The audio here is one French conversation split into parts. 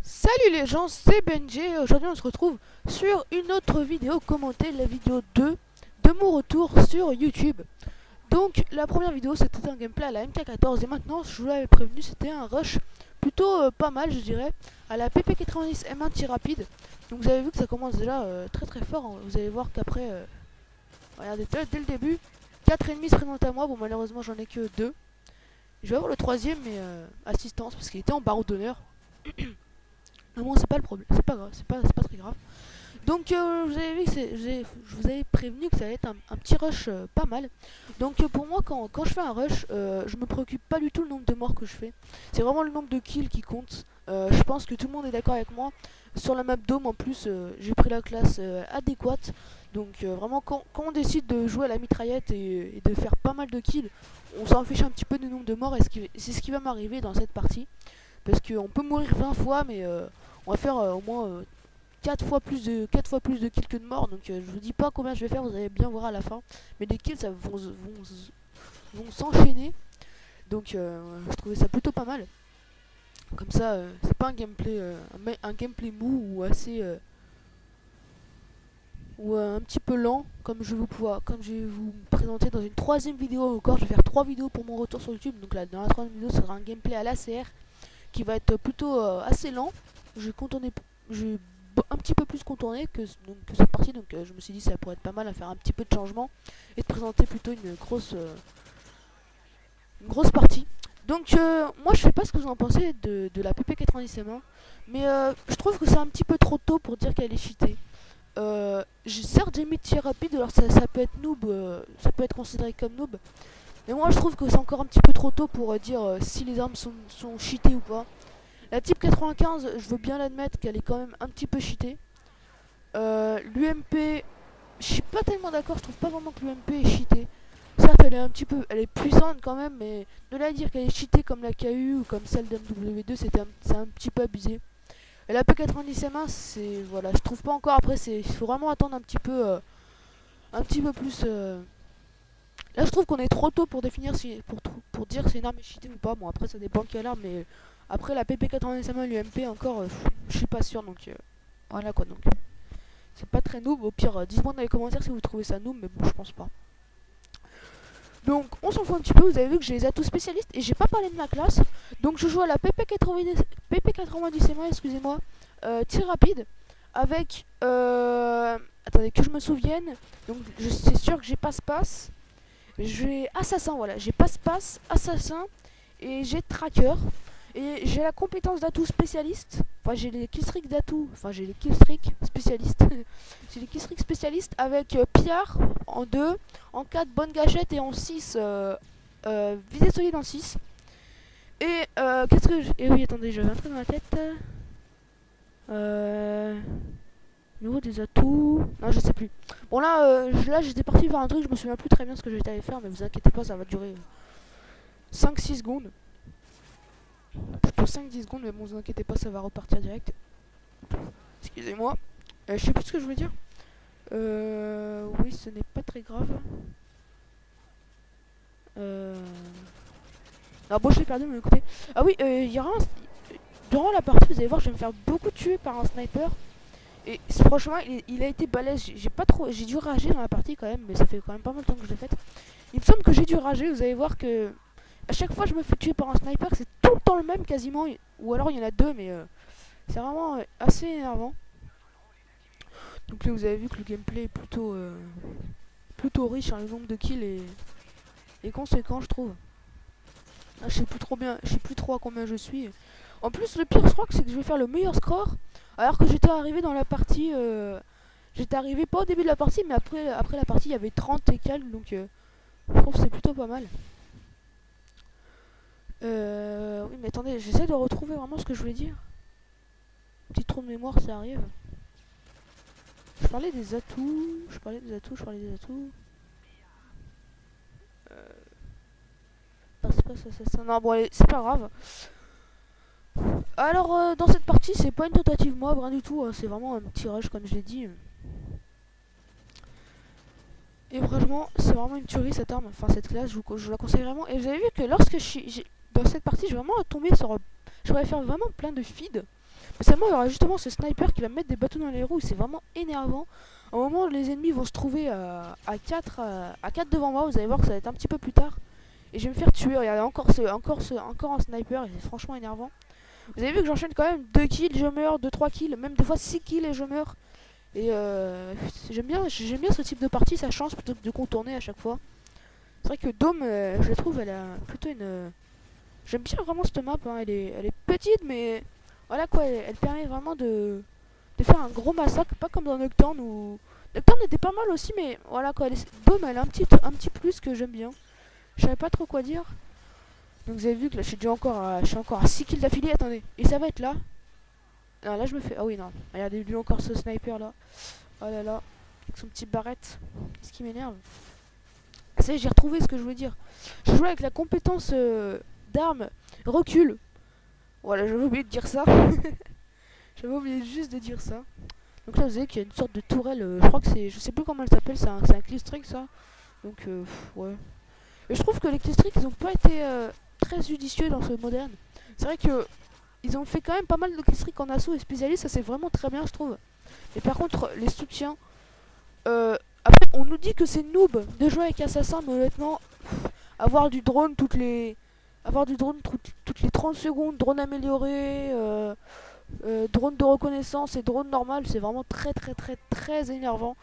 Salut les gens, c'est Benji. Aujourd'hui on se retrouve sur une autre vidéo commentée, la vidéo 2 de mon retour sur YouTube. Donc la première vidéo c'était un gameplay à la MK14 et maintenant je vous l'avais prévenu, c'était un rush plutôt pas mal je dirais, à la PP90 M1 tir rapide. Donc vous avez vu que ça commence déjà très très fort, hein. Vous allez voir qu'après, regardez dès le début, 4 ennemis se présentent à moi. Bon malheureusement j'en ai que 2. Je vais avoir le troisième mais assistance parce qu'il était en barreau d'honneur. Mais bon, c'est pas le problème, c'est pas grave, c'est pas très grave. Donc, vous avez vu que je vous avais prévenu que ça allait être un petit rush pas mal. Donc, pour moi, quand je fais un rush, je me préoccupe pas du tout le nombre de morts que je fais. C'est vraiment le nombre de kills qui compte. Je pense que tout le monde est d'accord avec moi. Sur la map Dome, en plus, j'ai pris la classe adéquate. Donc, vraiment, quand on décide de jouer à la mitraillette et de faire pas mal de kills, on s'en fiche un petit peu du nombre de morts. Et c'est ce qui va m'arriver dans cette partie. Parce qu'on peut mourir 20 fois, mais on va faire au moins 4 fois plus de kills que de morts. Donc je vous dis pas combien je vais faire, vous allez bien voir à la fin. Mais les kills ça vont s'enchaîner. Donc je trouvais ça plutôt pas mal. Comme ça, c'est pas un gameplay mou ou assez ou un petit peu lent comme comme je vais vous présenter dans une troisième vidéo encore. Je vais faire 3 vidéos pour mon retour sur YouTube. Donc là, dans la troisième vidéo, ce sera un gameplay à l'ACR qui va être plutôt assez lent. J'ai un petit peu plus contourné que cette partie, donc je me suis dit ça pourrait être pas mal à faire un petit peu de changement et de présenter plutôt une grosse partie. Donc moi je sais pas ce que vous en pensez de la PP90M1, mais je trouve que c'est un petit peu trop tôt pour dire qu'elle est cheatée. Certes j'ai mis de tir rapide, alors ça peut être noob, ça peut être considéré comme noob, mais moi je trouve que c'est encore un petit peu trop tôt pour dire si les armes sont cheatées ou pas. La type 95, je veux bien l'admettre qu'elle est quand même un petit peu cheatée. L'UMP, je suis pas tellement d'accord, je trouve pas vraiment que l'UMP est cheatée. Certes, elle est puissante quand même, mais de là à dire qu'elle est cheatée comme la KU ou comme celle d'MW2, c'est un petit peu abusé. Et la P90M1, c'est voilà, je trouve pas encore. Après, il faut vraiment attendre un petit peu plus. Là, je trouve qu'on est trop tôt pour définir pour dire si une arme est cheatée ou pas. Bon, après, ça dépend quelle arme, mais après la PP90M1 et l'UMP encore, je suis pas sûr. Donc voilà quoi. Donc c'est pas très noob. Au pire, dites-moi dans les commentaires si vous trouvez ça noob, mais bon, je pense pas. Donc on s'en fout un petit peu. Vous avez vu que j'ai les atouts spécialistes et j'ai pas parlé de ma classe. Donc je joue à la PP90M1, excusez-moi, tir rapide avec. Attendez que je me souvienne. Donc c'est sûr que j'ai passe-passe. J'ai assassin, voilà, j'ai passe-passe, assassin et j'ai tracker. Et j'ai la compétence d'atout spécialiste. Enfin, j'ai les killstreaks d'atout. Enfin, j'ai les killstreaks spécialistes. J'ai les killstreaks spécialistes avec pillard en 2, en 4, bonne gâchette et en 6, visée solide en 6. Et qu'est-ce que je. Et oui, attendez, j'avais un truc dans la tête. Niveau des atouts. Non, je sais plus. Bon, là j'étais parti faire un truc, je me souviens plus très bien ce que j'étais allé faire, mais vous inquiétez pas, ça va durer 5-6 secondes. Plutôt 5-10 secondes, mais bon, vous inquiétez pas, ça va repartir direct. Excusez-moi. Je sais plus ce que je voulais dire. Oui, ce n'est pas très grave. Ah bon, je l'ai perdu, mais écoutez. Ah oui, il y aura durant la partie, vous allez voir, je vais me faire beaucoup tuer par un sniper. Et franchement, il a été balèze. J'ai dû rager dans la partie quand même, mais ça fait quand même pas mal de temps que je l'ai faite. Il me semble que j'ai dû rager. Vous allez voir que à chaque fois je me fais tuer par un sniper, c'est tout le temps le même quasiment. Ou alors il y en a deux, mais c'est vraiment assez énervant. Donc là, vous avez vu que le gameplay est plutôt riche, hein, le nombre de kills est conséquent, je trouve. Là, je sais plus trop à combien je suis. En plus, le pire, je crois que c'est que je vais faire le meilleur score. Alors que j'étais arrivé dans la partie. J'étais arrivé pas au début de la partie, mais après la partie, il y avait 30 et quelques. Donc, je trouve que c'est plutôt pas mal. Oui, mais attendez, j'essaie de retrouver vraiment ce que je voulais dire. Petit trou de mémoire, ça arrive. Je parlais des atouts. Je parlais des atouts. Non, c'est pas ça. Non, bon, allez, c'est pas grave. Alors, dans cette partie, c'est pas une tentative mob, rien du tout. Hein, c'est vraiment un petit rush, comme je l'ai dit. Et franchement, c'est vraiment une tuerie cette arme. Enfin, cette classe, je la conseille vraiment. Et vous avez vu que lorsque dans cette partie, j'ai vraiment tombé sur. Je pourrais faire vraiment plein de feeds. Mais seulement il y aura justement ce sniper qui va me mettre des bâtons dans les roues, c'est vraiment énervant. Au moment où les ennemis vont se trouver à 4 devant moi, vous allez voir que ça va être un petit peu plus tard. Et je vais me faire tuer, regardez, encore un sniper, et c'est franchement énervant. Vous avez vu que j'enchaîne quand même 2 kills, je meurs, 2-3 kills, même des fois 6 kills et je meurs. Et j'aime bien ce type de partie, ça change plutôt que de contourner à chaque fois. C'est vrai que Dome, je la trouve, elle a plutôt une... J'aime bien vraiment cette map, hein. Elle est petite, mais voilà quoi, elle permet vraiment de faire un gros massacre, pas comme dans Nocturne où... Nocturne était pas mal aussi, mais voilà quoi, Dome, elle a un petit plus que j'aime bien. Je savais pas trop quoi dire. Donc vous avez vu que là, je suis encore à 6 kills d'affilée, attendez. Et ça va être là. Non, là je me fais... Ah oui, non. Regardez, lui encore ce sniper là. Oh là là, avec son petit barrette. Qu'est-ce qui m'énerve? Ça y est, j'ai retrouvé ce que je voulais dire. Je jouais avec la compétence d'arme recul. Voilà, j'avais oublié de dire ça. J'avais oublié juste de dire ça. Donc là, vous savez qu'il y a une sorte de tourelle. Je crois que c'est... Je sais plus comment elle s'appelle, c'est un clistric ça. Donc, ouais. Et je trouve que les clistrics, ils ont pas été très judicieux dans ce moderne. C'est vrai que ils ont fait quand même pas mal de clistrics en assaut et spécialistes, ça c'est vraiment très bien, je trouve. Et par contre, les soutiens... après, on nous dit que c'est noob de jouer avec assassin, mais honnêtement, avoir du drone toutes les... Avoir du drone toutes les 30 secondes, drone amélioré, drone de reconnaissance et drone normal, c'est vraiment très énervant.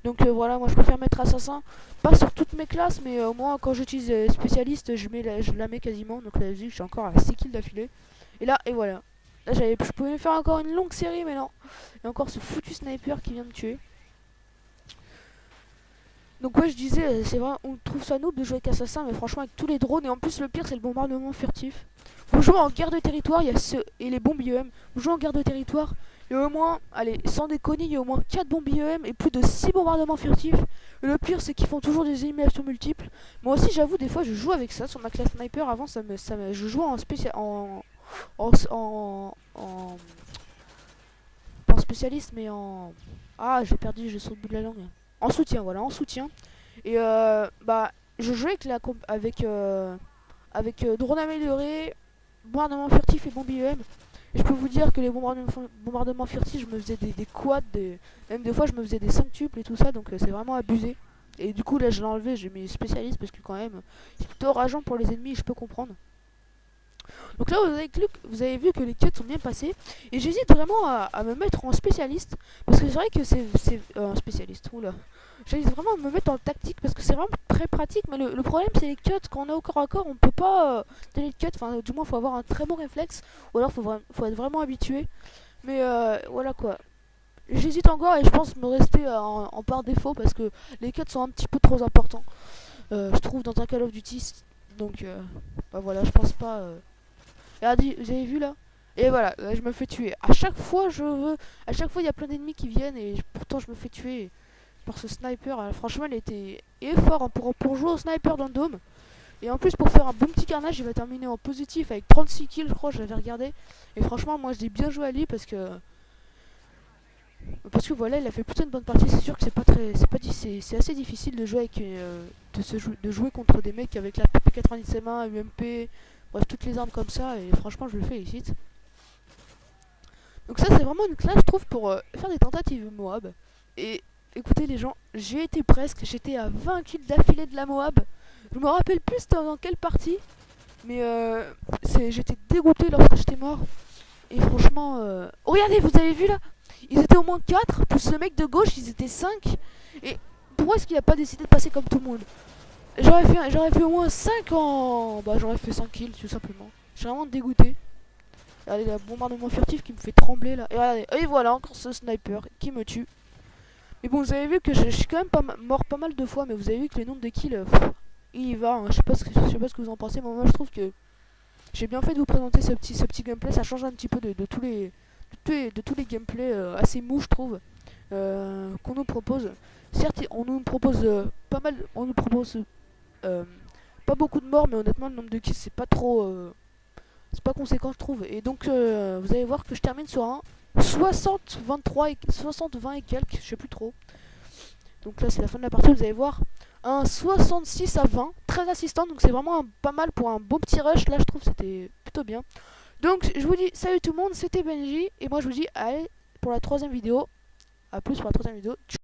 Donc voilà, moi je préfère mettre assassin, pas sur toutes mes classes, mais au moins quand j'utilise spécialiste, je la mets quasiment. Donc là, je suis encore à 6 kills d'affilée. Et là, et voilà. Là, je pouvais faire encore une longue série, mais non. Il y a encore ce foutu sniper qui vient me tuer. Donc ouais, je disais, c'est vrai, on trouve ça noob de jouer avec assassin, mais franchement avec tous les drones, et en plus le pire c'est le bombardement furtif. Vous jouez en guerre de territoire, il y a et les bombes IEM. Vous jouez en guerre de territoire, il y a au moins, allez, sans déconner, il y a au moins 4 bombes IEM et plus de 6 bombardements furtifs. Et le pire c'est qu'ils font toujours des éliminations multiples. Moi aussi j'avoue, des fois je joue avec ça sur ma classe sniper, avant je jouais en spécial... en... Pas en spécialiste, mais en... Ah, j'ai perdu, j'ai sur le bout de la langue. En soutien, voilà, en soutien. Et bah, je jouais avec drone amélioré, bombardement furtif et bombe IEM. Et je peux vous dire que les bombardements furtifs, je me faisais des quads, même des fois je me faisais des 5 tuples et tout ça, donc c'est vraiment abusé. Et du coup là je l'ai enlevé, j'ai mis spécialiste parce que quand même c'est plutôt rageant pour les ennemis, je peux comprendre. Donc là vous avez vu que les cuts sont bien passés. Et j'hésite vraiment à me mettre en spécialiste. Parce que c'est vrai que c'est un spécialiste, oula. J'hésite vraiment à me mettre en tactique parce que c'est vraiment très pratique. Mais le problème c'est les cuts, quand on est au corps à corps on peut pas donner de cuts. Enfin du moins faut avoir un très bon réflexe. Ou alors faut être vraiment habitué. Mais voilà quoi. J'hésite encore et je pense me rester en par défaut parce que les cuts sont un petit peu trop importants. Je trouve dans un Call of Duty. Donc bah voilà, je pense pas... Regardez, vous avez vu là? Et voilà, là, je me fais tuer. À chaque fois, à chaque fois, il y a plein d'ennemis qui viennent et pourtant, je me fais tuer par ce sniper. Franchement, il est fort hein, pour jouer au sniper dans le dôme. Et en plus, pour faire un bon petit carnage, il va terminer en positif avec 36 kills, je crois. J'avais regardé. Et franchement, moi, je dis bien joué à lui parce que voilà, il a fait plutôt une bonne partie. C'est sûr que c'est assez difficile de jouer avec de jouer contre des mecs avec la PP97M1, UMP. Bref, toutes les armes comme ça, et franchement, je le félicite. Donc ça, c'est vraiment une classe, je trouve, pour faire des tentatives Moab. Et écoutez les gens, j'ai été presque, j'étais à 20 kills d'affilée de la Moab. Je me rappelle plus dans quelle partie, mais j'étais dégoûté lorsque j'étais mort. Et franchement, oh, regardez, vous avez vu là? Ils étaient au moins 4, plus le mec de gauche, ils étaient 5. Et pourquoi est-ce qu'il a pas décidé de passer comme tout le monde? J'aurais fait au moins 5 en... Bah j'aurais fait 5 kills tout simplement. Je suis vraiment dégoûté. Regardez le bombardement furtif qui me fait trembler là. Et regardez, et voilà encore ce sniper qui me tue. Mais bon, vous avez vu que je suis quand même mort pas mal de fois, mais vous avez vu que le nombre de kills, il y va. Hein. Je sais pas ce que vous en pensez, mais moi je trouve que j'ai bien fait de vous présenter ce petit gameplay. Ça change un petit peu de tous les gameplays assez mous, je trouve, qu'on nous propose. Certes, on nous propose pas mal, on nous propose pas beaucoup de morts, mais honnêtement le nombre de kills c'est pas trop c'est pas conséquent je trouve. Et donc vous allez voir que je termine sur un 60-23 et 60-20 et quelques, je sais plus trop. Donc là c'est la fin de la partie, vous allez voir un 66 à 20, 13 assistants, donc c'est vraiment pas mal pour un bon petit rush. Là je trouve c'était plutôt bien. Donc je vous dis salut tout le monde, c'était Benji, et moi je vous dis allez pour la troisième vidéo. A plus pour la troisième vidéo. Tchou.